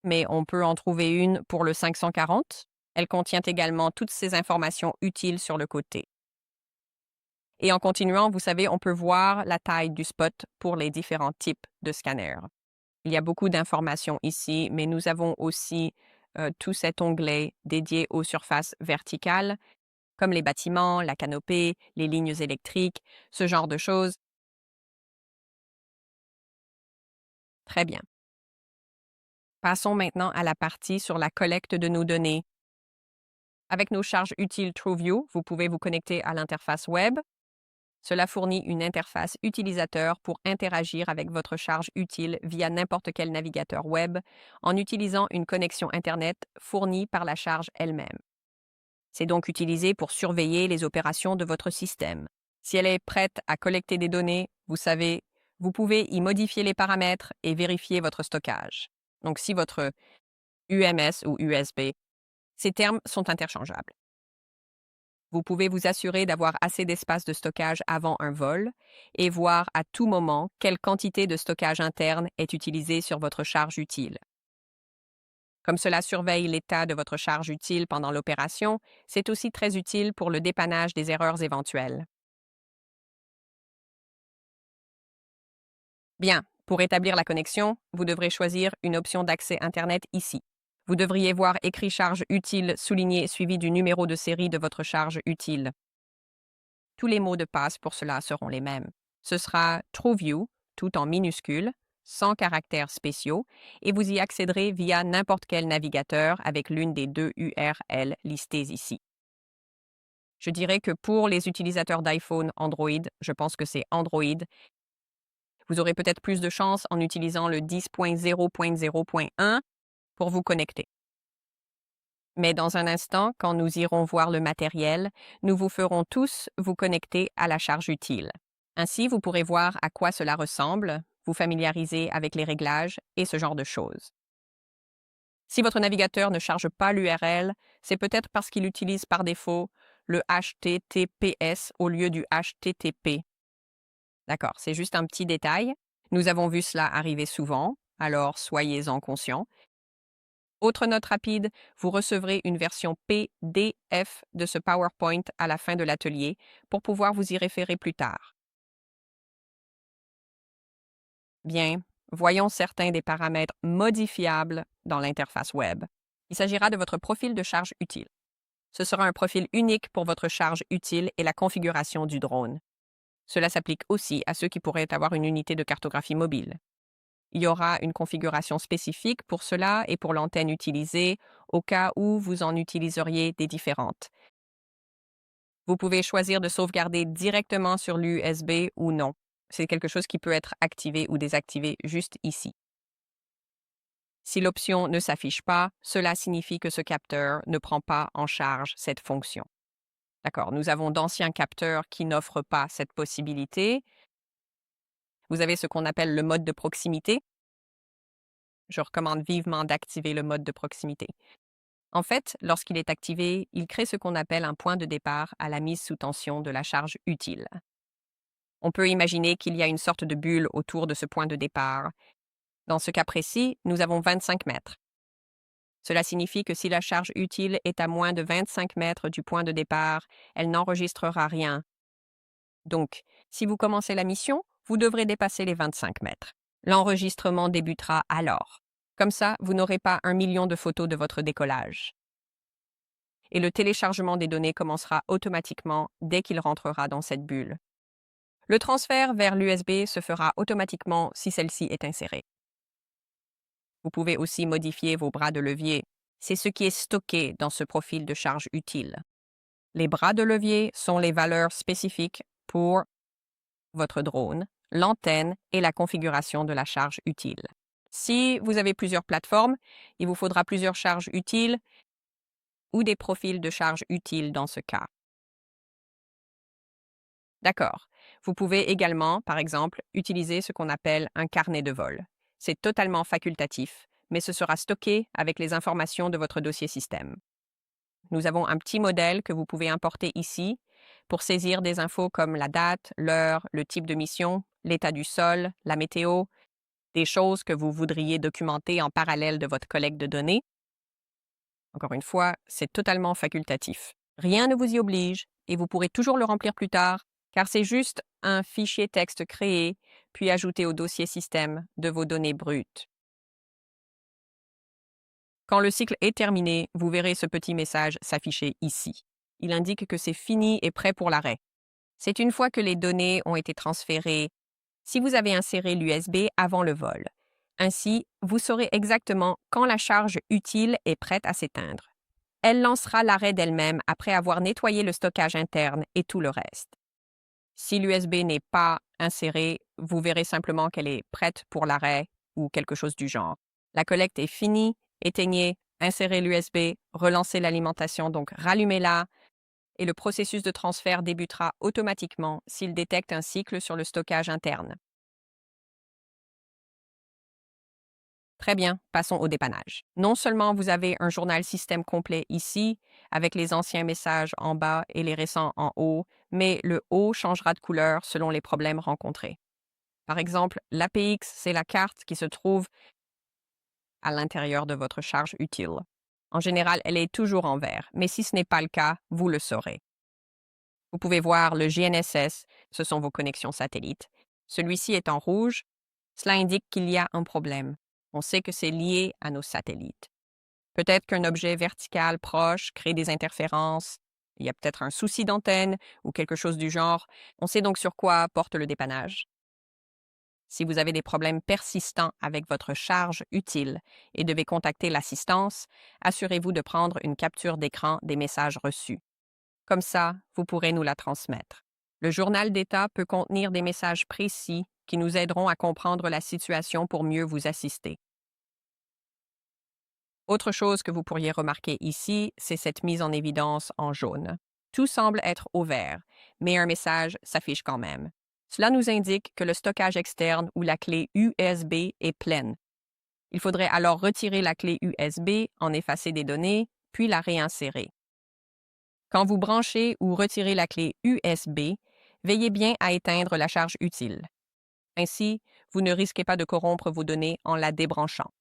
mais on peut en trouver une pour le 540. Elle contient également toutes ces informations utiles sur le côté. Et en continuant, vous savez, on peut voir la taille du spot pour les différents types de scanners. Il y a beaucoup d'informations ici, mais nous avons aussi tout cet onglet dédié aux surfaces verticales comme les bâtiments, la canopée, les lignes électriques, ce genre de choses. Très bien. Passons maintenant à la partie sur la collecte de nos données. Avec nos charges utiles TrueView, vous pouvez vous connecter à l'interface web. Cela fournit une interface utilisateur pour interagir avec votre charge utile via n'importe quel navigateur web en utilisant une connexion Internet fournie par la charge elle-même. C'est donc utilisé pour surveiller les opérations de votre système. Si elle est prête à collecter des données, vous savez, vous pouvez y modifier les paramètres et vérifier votre stockage. Donc si votre UMS ou USB, ces termes sont interchangeables. Vous pouvez vous assurer d'avoir assez d'espace de stockage avant un vol et voir à tout moment quelle quantité de stockage interne est utilisée sur votre charge utile. Comme cela surveille l'état de votre charge utile pendant l'opération, c'est aussi très utile pour le dépannage des erreurs éventuelles. Bien, pour établir la connexion, vous devrez choisir une option d'accès Internet ici. Vous devriez voir écrit charge utile souligné suivi du numéro de série de votre charge utile. Tous les mots de passe pour cela seront les mêmes. Ce sera TrueView, tout en minuscules, sans caractères spéciaux, et vous y accéderez via n'importe quel navigateur avec l'une des deux URL listées ici. Je dirais que pour les utilisateurs d'iPhone Android, je pense que c'est Android, vous aurez peut-être plus de chance en utilisant le 10.0.0.1 pour vous connecter. Mais dans un instant, quand nous irons voir le matériel, nous vous ferons tous vous connecter à la charge utile. Ainsi, vous pourrez voir à quoi cela ressemble, vous familiariser avec les réglages et ce genre de choses. Si votre navigateur ne charge pas l'URL, c'est peut-être parce qu'il utilise par défaut le HTTPS au lieu du HTTP. D'accord, c'est juste un petit détail. Nous avons vu cela arriver souvent, alors soyez-en conscients. Autre note rapide, vous recevrez une version PDF de ce PowerPoint à la fin de l'atelier pour pouvoir vous y référer plus tard. Bien, voyons certains des paramètres modifiables dans l'interface web. Il s'agira de votre profil de charge utile. Ce sera un profil unique pour votre charge utile et la configuration du drone. Cela s'applique aussi à ceux qui pourraient avoir une unité de cartographie mobile. Il y aura une configuration spécifique pour cela et pour l'antenne utilisée au cas où vous en utiliseriez des différentes. Vous pouvez choisir de sauvegarder directement sur l'USB ou non. C'est quelque chose qui peut être activé ou désactivé juste ici. Si l'option ne s'affiche pas, cela signifie que ce capteur ne prend pas en charge cette fonction. D'accord, nous avons d'anciens capteurs qui n'offrent pas cette possibilité. Vous avez ce qu'on appelle le mode de proximité. Je recommande vivement d'activer le mode de proximité. En fait, lorsqu'il est activé, il crée ce qu'on appelle un point de départ à la mise sous tension de la charge utile. On peut imaginer qu'il y a une sorte de bulle autour de ce point de départ. Dans ce cas précis, nous avons 25 mètres. Cela signifie que si la charge utile est à moins de 25 mètres du point de départ, elle n'enregistrera rien. Donc, si vous commencez la mission, vous devrez dépasser les 25 mètres. L'enregistrement débutera alors. Comme ça, vous n'aurez pas 1 million de photos de votre décollage. Et le téléchargement des données commencera automatiquement dès qu'il rentrera dans cette bulle. Le transfert vers l'USB se fera automatiquement si celle-ci est insérée. Vous pouvez aussi modifier vos bras de levier. C'est ce qui est stocké dans ce profil de charge utile. Les bras de levier sont les valeurs spécifiques pour votre drone, l'antenne et la configuration de la charge utile. Si vous avez plusieurs plateformes, il vous faudra plusieurs charges utiles ou des profils de charge utiles dans ce cas. D'accord. Vous pouvez également, par exemple, utiliser ce qu'on appelle un carnet de vol. C'est totalement facultatif, mais ce sera stocké avec les informations de votre dossier système. Nous avons un petit modèle que vous pouvez importer ici pour saisir des infos comme la date, l'heure, le type de mission, l'état du sol, la météo, des choses que vous voudriez documenter en parallèle de votre collecte de données. Encore une fois, c'est totalement facultatif. Rien ne vous y oblige et vous pourrez toujours le remplir plus tard, car c'est juste un fichier texte créé, puis ajouté au dossier système de vos données brutes. Quand le cycle est terminé, vous verrez ce petit message s'afficher ici. Il indique que c'est fini et prêt pour l'arrêt. C'est une fois que les données ont été transférées si vous avez inséré l'USB avant le vol. Ainsi, vous saurez exactement quand la charge utile est prête à s'éteindre. Elle lancera l'arrêt d'elle-même après avoir nettoyé le stockage interne et tout le reste. Si l'USB n'est pas insérée, vous verrez simplement qu'elle est prête pour l'arrêt ou quelque chose du genre. La collecte est finie, éteignez, insérez l'USB, relancez l'alimentation, donc rallumez-la, et le processus de transfert débutera automatiquement s'il détecte un cycle sur le stockage interne. Très bien, passons au dépannage. Non seulement vous avez un journal système complet ici, avec les anciens messages en bas et les récents en haut, mais le haut changera de couleur selon les problèmes rencontrés. Par exemple, l'APX, c'est la carte qui se trouve à l'intérieur de votre charge utile. En général, elle est toujours en vert, mais si ce n'est pas le cas, vous le saurez. Vous pouvez voir le GNSS, ce sont vos connexions satellites. Celui-ci est en rouge, cela indique qu'il y a un problème. On sait que c'est lié à nos satellites. Peut-être qu'un objet vertical proche crée des interférences, il y a peut-être un souci d'antenne ou quelque chose du genre. On sait donc sur quoi porte le dépannage. Si vous avez des problèmes persistants avec votre charge utile et devez contacter l'assistance, assurez-vous de prendre une capture d'écran des messages reçus. Comme ça, vous pourrez nous la transmettre. Le journal d'état peut contenir des messages précis qui nous aideront à comprendre la situation pour mieux vous assister. Autre chose que vous pourriez remarquer ici, c'est cette mise en évidence en jaune. Tout semble être au vert, mais un message s'affiche quand même. Cela nous indique que le stockage externe ou la clé USB est pleine. Il faudrait alors retirer la clé USB, en effacer des données, puis la réinsérer. Quand vous branchez ou retirez la clé USB, veillez bien à éteindre la charge utile. Ainsi, vous ne risquez pas de corrompre vos données en la débranchant.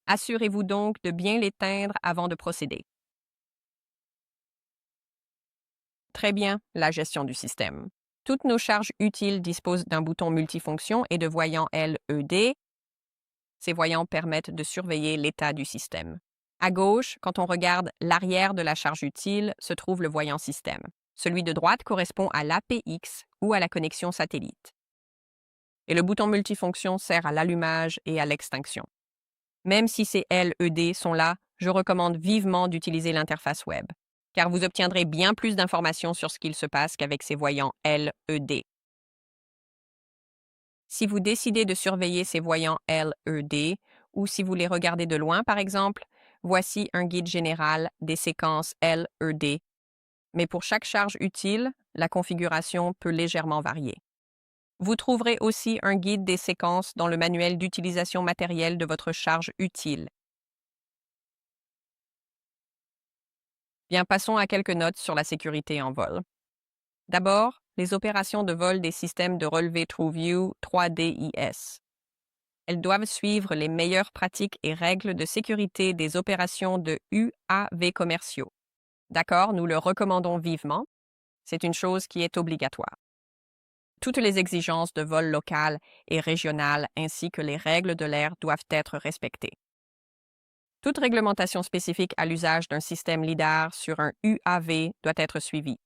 Assurez-vous donc de bien l'éteindre avant de procéder. Très bien, la gestion du système. Toutes nos charges utiles disposent d'un bouton multifonction et de voyants LED. Ces voyants permettent de surveiller l'état du système. À gauche, quand on regarde l'arrière de la charge utile, se trouve le voyant système. Celui de droite correspond à l'APX ou à la connexion satellite. Et le bouton multifonction sert à l'allumage et à l'extinction. Même si ces LED sont là, je recommande vivement d'utiliser l'interface web, car vous obtiendrez bien plus d'informations sur ce qu'il se passe qu'avec ces voyants LED. Si vous décidez de surveiller ces voyants LED, ou si vous les regardez de loin par exemple, voici un guide général des séquences LED. Mais pour chaque charge utile, la configuration peut légèrement varier. Vous trouverez aussi un guide des séquences dans le manuel d'utilisation matérielle de votre charge utile. Bien, passons à quelques notes sur la sécurité en vol. D'abord, les opérations de vol des systèmes de relevé TrueView 3DIS. Elles doivent suivre les meilleures pratiques et règles de sécurité des opérations de UAV commerciaux. D'accord, nous le recommandons vivement. C'est une chose qui est obligatoire. Toutes les exigences de vol local et régional ainsi que les règles de l'air doivent être respectées. Toute réglementation spécifique à l'usage d'un système LIDAR sur un UAV doit être suivie.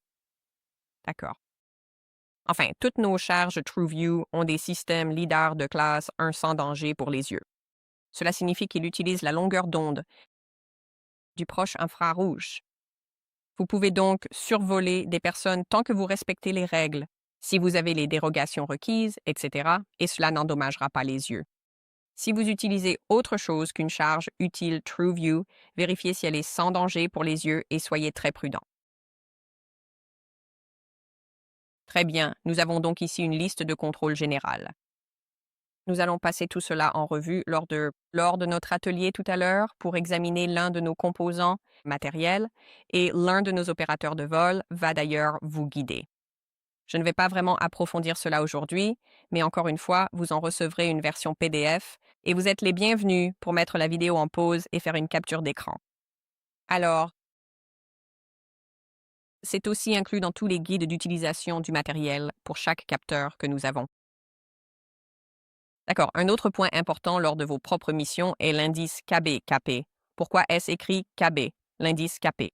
D'accord. Enfin, toutes nos charges TrueView ont des systèmes LIDAR de classe 1 sans danger pour les yeux. Cela signifie qu'ils utilisent la longueur d'onde du proche infrarouge. Vous pouvez donc survoler des personnes tant que vous respectez les règles, si vous avez les dérogations requises, etc., et cela n'endommagera pas les yeux. Si vous utilisez autre chose qu'une charge utile TrueView, vérifiez si elle est sans danger pour les yeux et soyez très prudent. Très bien, nous avons donc ici une liste de contrôle général. Nous allons passer tout cela en revue lors de notre atelier tout à l'heure pour examiner l'un de nos composants matériels et l'un de nos opérateurs de vol va d'ailleurs vous guider. Je ne vais pas vraiment approfondir cela aujourd'hui, mais encore une fois, vous en recevrez une version PDF et vous êtes les bienvenus pour mettre la vidéo en pause et faire une capture d'écran. Alors, c'est aussi inclus dans tous les guides d'utilisation du matériel pour chaque capteur que nous avons. D'accord, un autre point important lors de vos propres missions est l'indice KB. Pourquoi est-ce écrit KB, l'indice KP?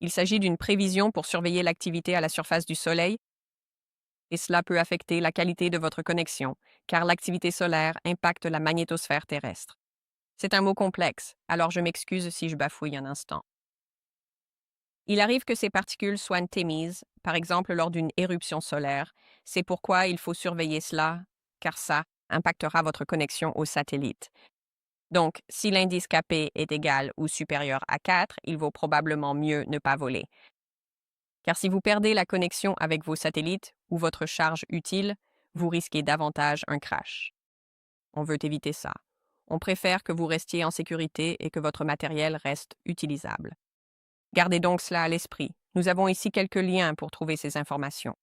Il s'agit d'une prévision pour surveiller l'activité à la surface du Soleil et cela peut affecter la qualité de votre connexion, car l'activité solaire impacte la magnétosphère terrestre. C'est un mot complexe, alors je m'excuse si je bafouille un instant. Il arrive que ces particules soient émises, par exemple lors d'une éruption solaire. C'est pourquoi il faut surveiller cela, car ça impactera votre connexion au satellite. Donc, si l'indice Kp est égal ou supérieur à 4, il vaut probablement mieux ne pas voler. Car si vous perdez la connexion avec vos satellites ou votre charge utile, vous risquez davantage un crash. On veut éviter ça. On préfère que vous restiez en sécurité et que votre matériel reste utilisable. Gardez donc cela à l'esprit. Nous avons ici quelques liens pour trouver ces informations.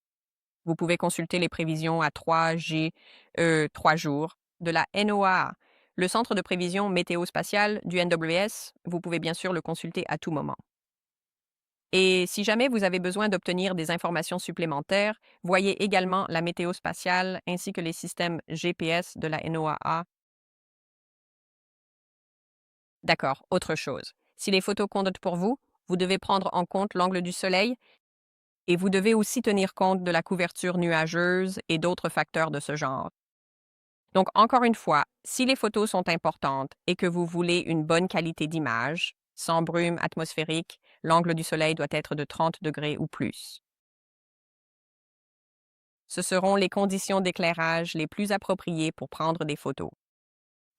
Vous pouvez consulter les prévisions à 3 jours de la NOAA, le Centre de prévision météo-spatiale du NWS. Vous pouvez bien sûr le consulter à tout moment. Et si jamais vous avez besoin d'obtenir des informations supplémentaires, voyez également la météo spatiale ainsi que les systèmes GPS de la NOAA. D'accord, autre chose. Si les photos comptent pour vous, vous devez prendre en compte l'angle du soleil et vous devez aussi tenir compte de la couverture nuageuse et d'autres facteurs de ce genre. Donc, encore une fois, si les photos sont importantes et que vous voulez une bonne qualité d'image, sans brume atmosphérique, l'angle du soleil doit être de 30 degrés ou plus. Ce seront les conditions d'éclairage les plus appropriées pour prendre des photos.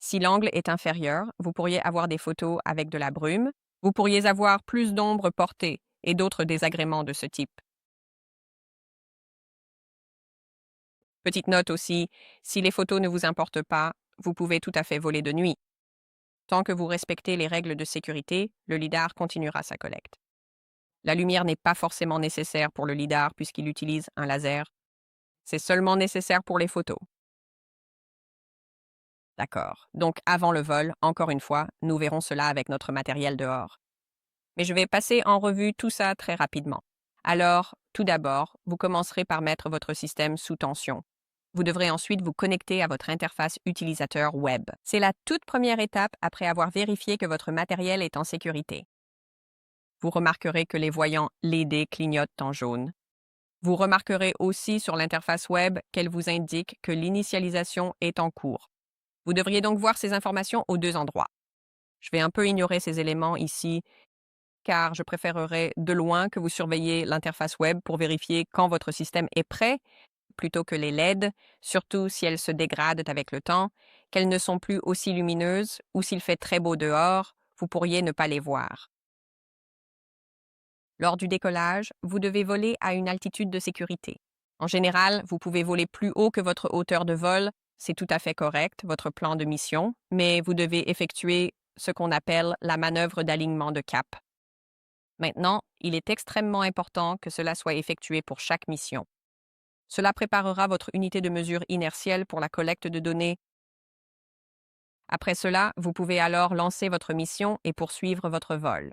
Si l'angle est inférieur, vous pourriez avoir des photos avec de la brume, vous pourriez avoir plus d'ombre portée et d'autres désagréments de ce type. Petite note aussi, si les photos ne vous importent pas, vous pouvez tout à fait voler de nuit. Tant que vous respectez les règles de sécurité, le lidar continuera sa collecte. La lumière n'est pas forcément nécessaire pour le lidar puisqu'il utilise un laser. C'est seulement nécessaire pour les photos. D'accord. Donc avant le vol, encore une fois, nous verrons cela avec notre matériel dehors. Mais je vais passer en revue tout ça très rapidement. Alors, tout d'abord, vous commencerez par mettre votre système sous tension. Vous devrez ensuite vous connecter à votre interface utilisateur web. C'est la toute première étape après avoir vérifié que votre matériel est en sécurité. Vous remarquerez que les voyants LED clignotent en jaune. Vous remarquerez aussi sur l'interface web qu'elle vous indique que l'initialisation est en cours. Vous devriez donc voir ces informations aux deux endroits. Je vais un peu ignorer ces éléments ici, car je préférerais de loin que vous surveilliez l'interface web pour vérifier quand votre système est prêt, plutôt que les LED, surtout si elles se dégradent avec le temps, qu'elles ne sont plus aussi lumineuses ou s'il fait très beau dehors, vous pourriez ne pas les voir. Lors du décollage, vous devez voler à une altitude de sécurité. En général, vous pouvez voler plus haut que votre hauteur de vol, c'est tout à fait correct, votre plan de mission, mais vous devez effectuer ce qu'on appelle la manœuvre d'alignement de cap. Maintenant, il est extrêmement important que cela soit effectué pour chaque mission. Cela préparera votre unité de mesure inertielle pour la collecte de données. Après cela, vous pouvez alors lancer votre mission et poursuivre votre vol.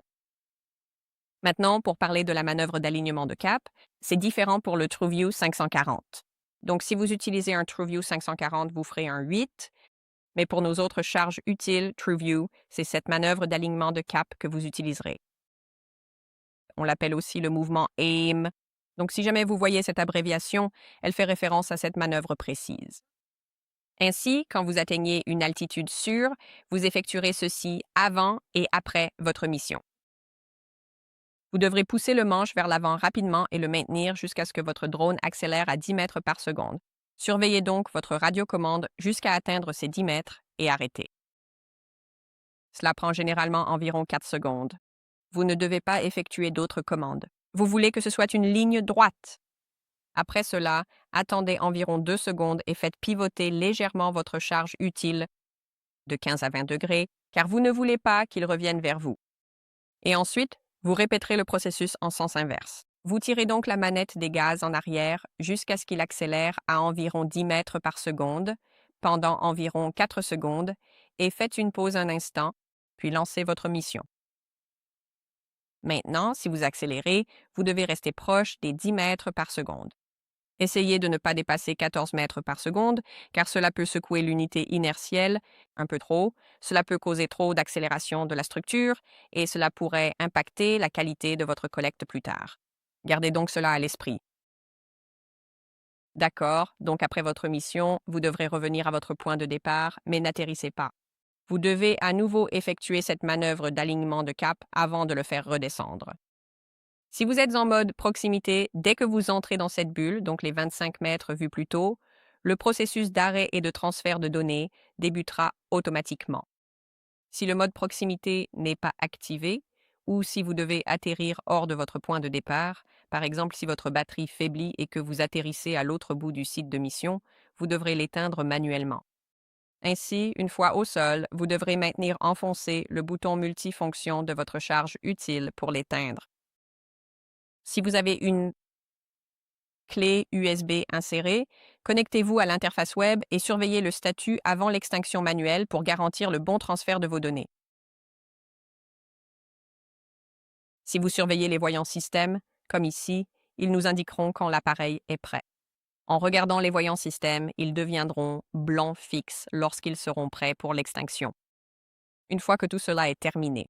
Maintenant, pour parler de la manœuvre d'alignement de cap, c'est différent pour le TrueView 540. Donc, si vous utilisez un TrueView 540, vous ferez un 8, mais pour nos autres charges utiles TrueView, c'est cette manœuvre d'alignement de cap que vous utiliserez. On l'appelle aussi le mouvement AIM. Donc, si jamais vous voyez cette abréviation, elle fait référence à cette manœuvre précise. Ainsi, quand vous atteignez une altitude sûre, vous effectuerez ceci avant et après votre mission. Vous devrez pousser le manche vers l'avant rapidement et le maintenir jusqu'à ce que votre drone accélère à 10 mètres par seconde. Surveillez donc votre radiocommande jusqu'à atteindre ces 10 mètres et arrêtez. Cela prend généralement environ 4 secondes. Vous ne devez pas effectuer d'autres commandes. Vous voulez que ce soit une ligne droite. Après cela, attendez environ 2 secondes et faites pivoter légèrement votre charge utile de 15 à 20 degrés, car vous ne voulez pas qu'il revienne vers vous. Et ensuite, vous répéterez le processus en sens inverse. Vous tirez donc la manette des gaz en arrière jusqu'à ce qu'il accélère à environ 10 mètres par seconde pendant environ 4 secondes et faites une pause un instant, puis lancez votre mission. Maintenant, si vous accélérez, vous devez rester proche des 10 mètres par seconde. Essayez de ne pas dépasser 14 mètres par seconde, car cela peut secouer l'unité inertielle un peu trop, cela peut causer trop d'accélération de la structure et cela pourrait impacter la qualité de votre collecte plus tard. Gardez donc cela à l'esprit. D'accord, donc après votre mission, vous devrez revenir à votre point de départ, mais n'atterrissez pas. Vous devez à nouveau effectuer cette manœuvre d'alignement de cap avant de le faire redescendre. Si vous êtes en mode proximité, dès que vous entrez dans cette bulle, donc les 25 mètres vus plus tôt, le processus d'arrêt et de transfert de données débutera automatiquement. Si le mode proximité n'est pas activé, ou si vous devez atterrir hors de votre point de départ, par exemple si votre batterie faiblit et que vous atterrissez à l'autre bout du site de mission, vous devrez l'éteindre manuellement. Ainsi, une fois au sol, vous devrez maintenir enfoncé le bouton multifonction de votre charge utile pour l'éteindre. Si vous avez une clé USB insérée, connectez-vous à l'interface web et surveillez le statut avant l'extinction manuelle pour garantir le bon transfert de vos données. Si vous surveillez les voyants système, comme ici, ils nous indiqueront quand l'appareil est prêt. En regardant les voyants système, ils deviendront blancs fixes lorsqu'ils seront prêts pour l'extinction. Une fois que tout cela est terminé,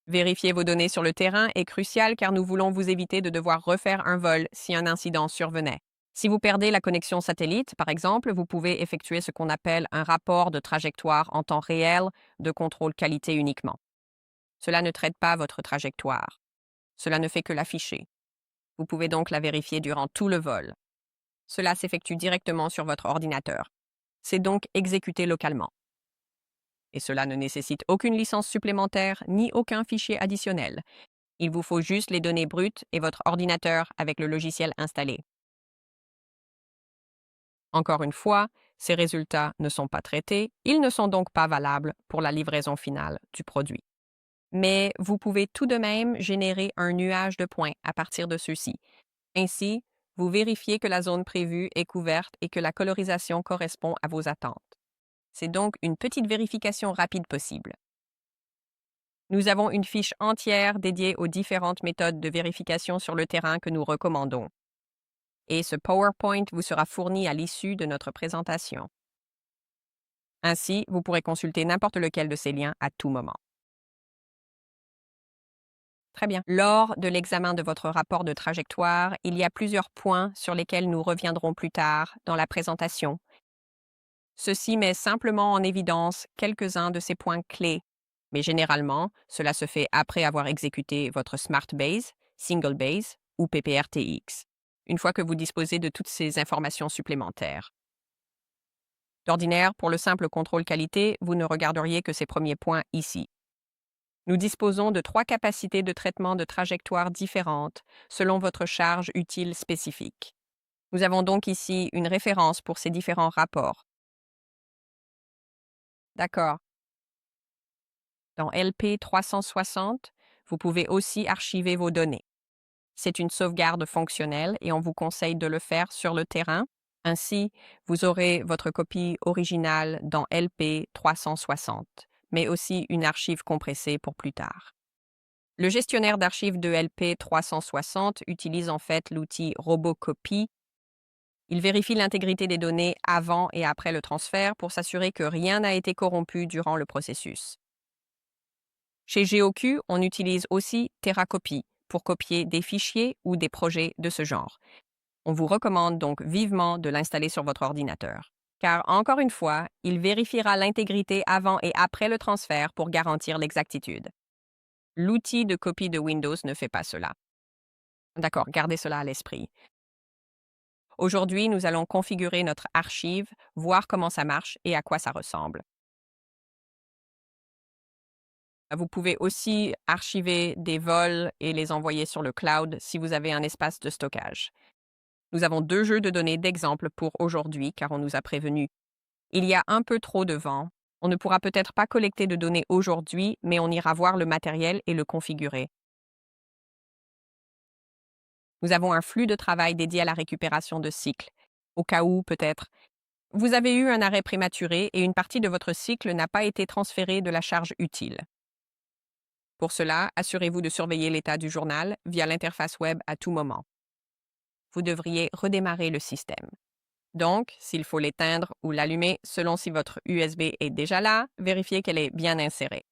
vérifier vos données sur le terrain est crucial car nous voulons vous éviter de devoir refaire un vol si un incident survenait. Si vous perdez la connexion satellite, par exemple, vous pouvez effectuer ce qu'on appelle un rapport de trajectoire en temps réel de contrôle qualité uniquement. Cela ne traite pas votre trajectoire. Cela ne fait que l'afficher. Vous pouvez donc la vérifier durant tout le vol. Cela s'effectue directement sur votre ordinateur. C'est donc exécuté localement. Et cela ne nécessite aucune licence supplémentaire ni aucun fichier additionnel. Il vous faut juste les données brutes et votre ordinateur avec le logiciel installé. Encore une fois, ces résultats ne sont pas traités, ils ne sont donc pas valables pour la livraison finale du produit. Mais vous pouvez tout de même générer un nuage de points à partir de ceux-ci. Ainsi, vous vérifiez que la zone prévue est couverte et que la colorisation correspond à vos attentes. C'est donc une petite vérification rapide possible. Nous avons une fiche entière dédiée aux différentes méthodes de vérification sur le terrain que nous recommandons. Et ce PowerPoint vous sera fourni à l'issue de notre présentation. Ainsi, vous pourrez consulter n'importe lequel de ces liens à tout moment. Très bien. Lors de l'examen de votre rapport de trajectoire, il y a plusieurs points sur lesquels nous reviendrons plus tard dans la présentation. Ceci met simplement en évidence quelques-uns de ces points clés, mais généralement, cela se fait après avoir exécuté votre Smart Base, Single Base ou PPRTX, une fois que vous disposez de toutes ces informations supplémentaires. D'ordinaire, pour le simple contrôle qualité, vous ne regarderiez que ces premiers points ici. Nous disposons de 3 capacités de traitement de trajectoires différentes selon votre charge utile spécifique. Nous avons donc ici une référence pour ces différents rapports. D'accord. Dans LP 360, vous pouvez aussi archiver vos données. C'est une sauvegarde fonctionnelle et on vous conseille de le faire sur le terrain. Ainsi, vous aurez votre copie originale dans LP 360, mais aussi une archive compressée pour plus tard. Le gestionnaire d'archives de LP 360 utilise en fait l'outil Robocopy. Il vérifie l'intégrité des données avant et après le transfert pour s'assurer que rien n'a été corrompu durant le processus. Chez GeoQ, on utilise aussi Terracopy pour copier des fichiers ou des projets de ce genre. On vous recommande donc vivement de l'installer sur votre ordinateur. Car, encore une fois, il vérifiera l'intégrité avant et après le transfert pour garantir l'exactitude. L'outil de copie de Windows ne fait pas cela. D'accord, gardez cela à l'esprit. Aujourd'hui, nous allons configurer notre archive, voir comment ça marche et à quoi ça ressemble. Vous pouvez aussi archiver des vols et les envoyer sur le cloud si vous avez un espace de stockage. Nous avons 2 jeux de données d'exemple pour aujourd'hui car on nous a prévenu. Il y a un peu trop de vent. On ne pourra peut-être pas collecter de données aujourd'hui, mais on ira voir le matériel et le configurer. Nous avons un flux de travail dédié à la récupération de cycles. Au cas où, peut-être, vous avez eu un arrêt prématuré et une partie de votre cycle n'a pas été transférée de la charge utile. Pour cela, assurez-vous de surveiller l'état du journal via l'interface web à tout moment. Vous devriez redémarrer le système. Donc, s'il faut l'éteindre ou l'allumer selon si votre USB est déjà là, vérifiez qu'elle est bien insérée.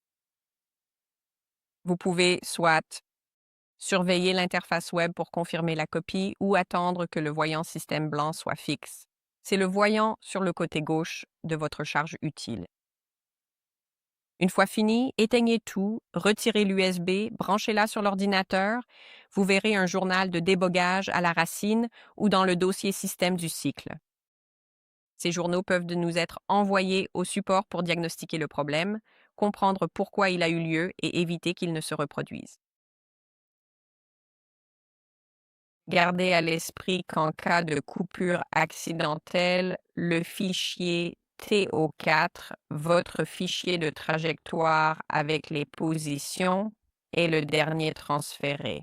Vous pouvez soit surveiller l'interface web pour confirmer la copie ou attendre que le voyant système blanc soit fixe. C'est le voyant sur le côté gauche de votre charge utile. Une fois fini, éteignez tout, retirez l'USB, branchez-la sur l'ordinateur. Vous verrez un journal de débogage à la racine ou dans le dossier système du cycle. Ces journaux peuvent nous être envoyés au support pour diagnostiquer le problème, comprendre pourquoi il a eu lieu et éviter qu'il ne se reproduise. Gardez à l'esprit qu'en cas de coupure accidentelle, le fichier TO4, votre fichier de trajectoire avec les positions, est le dernier transféré.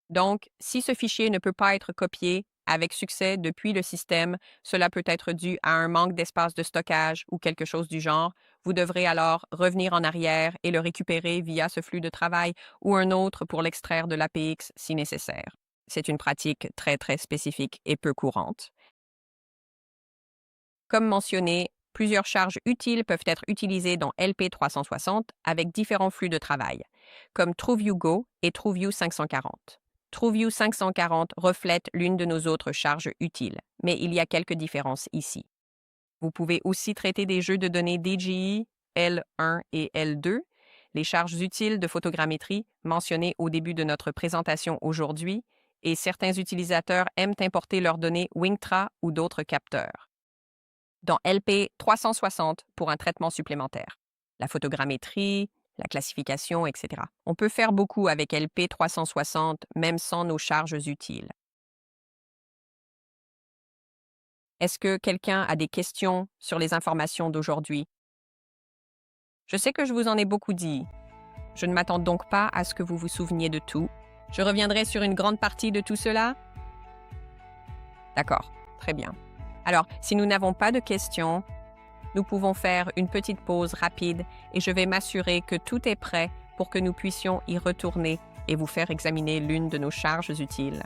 Donc, si ce fichier ne peut pas être copié avec succès depuis le système, cela peut être dû à un manque d'espace de stockage ou quelque chose du genre. Vous devrez alors revenir en arrière et le récupérer via ce flux de travail ou un autre pour l'extraire de l'APX si nécessaire. C'est une pratique très spécifique et peu courante. Comme mentionné, plusieurs charges utiles peuvent être utilisées dans LP360 avec différents flux de travail, comme TrueView Go et TrueView 540. TrueView 540 reflète l'une de nos autres charges utiles, mais il y a quelques différences ici. Vous pouvez aussi traiter des jeux de données DJI L1 et L2, les charges utiles de photogrammétrie mentionnées au début de notre présentation aujourd'hui, et certains utilisateurs aiment importer leurs données Wingtra ou d'autres capteurs. Dans LP360 pour un traitement supplémentaire, la photogrammétrie, la classification, etc. On peut faire beaucoup avec LP360, même sans nos charges utiles. Est-ce que quelqu'un a des questions sur les informations d'aujourd'hui? Je sais que je vous en ai beaucoup dit. Je ne m'attends donc pas à ce que vous vous souveniez de tout. Je reviendrai sur une grande partie de tout cela. D'accord, très bien. Alors, si nous n'avons pas de questions, nous pouvons faire une petite pause rapide et je vais m'assurer que tout est prêt pour que nous puissions y retourner et vous faire examiner l'une de nos charges utiles.